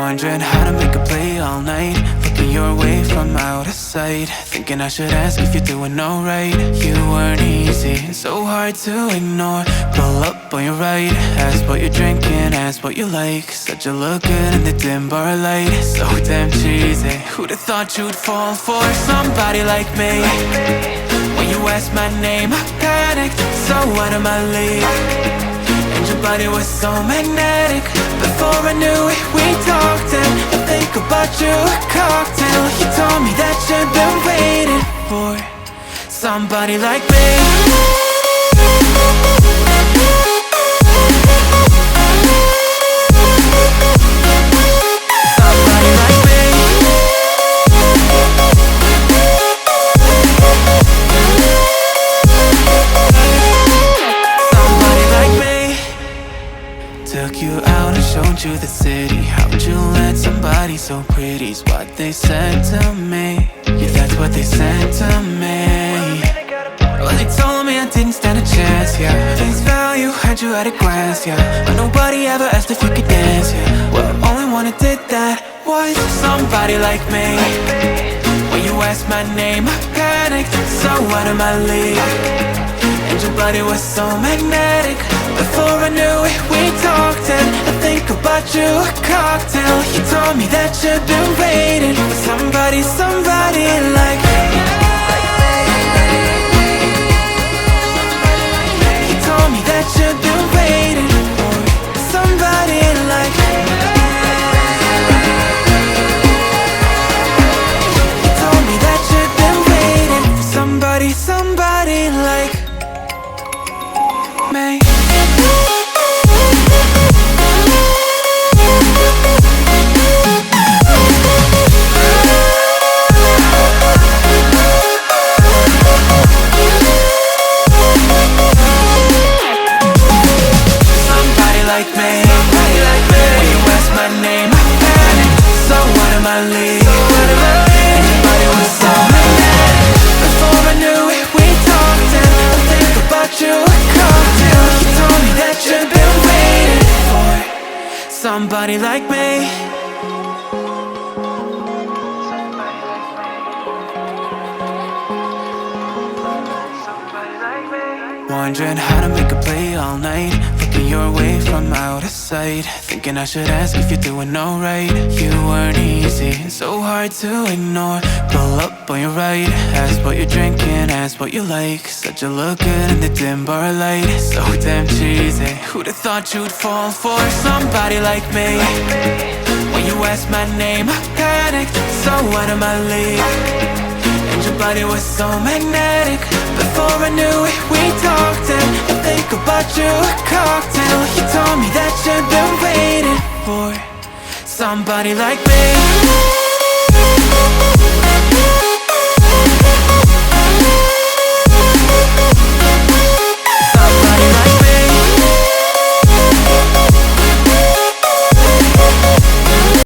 Wondering how to make a play all night, looking your way from out of sight, thinking I should ask if you're doing alright. You weren't easy, so hard to ignore. Pull up on your right, ask what you're drinking, ask what you like. Said you look good in the dim bar light, so damn cheesy. Who'd have thought you'd fall for somebody like me? When you asked my name, I panicked, so out of my league. And your body was so magnetic. Before I knew it, we talked, and I think about you a cocktail. You told me that you've been waiting for somebody like me. Took you out and showed you the city. How'd you let somebody so pretty's what they said to me? Yeah, that's what they said to me. Well, they told me I didn't stand a chance, yeah. Face value, had you at a glance, yeah. But nobody ever asked if you could dance, yeah. Well, only one who did that was somebody like me. When you asked my name, I panicked, so out of my league. And your body was so magnetic. Before I knew it, we talked, and I think about you a cocktail. You told me that you've been waiting for somebody like me. You told me that you've been waiting for somebody like me. You told me that you've been waiting for somebody like me. Somebody like me. Wondering how to make a play all night, looking your way from out of sight, thinking I should ask if you're doing alright. You weren't easy, so hard to ignore. Pull up on your right, ask what you're drinking, ask what you like. Said you look good in the dim bar light, so damn cheesy. Who'd have thought you'd fall for somebody like me? When you asked my name, I panicked, so out of my league. And your body was so magnetic. Before I knew it, we talked, and I think about you a cocktail. You told me that you've been waiting for somebody like me.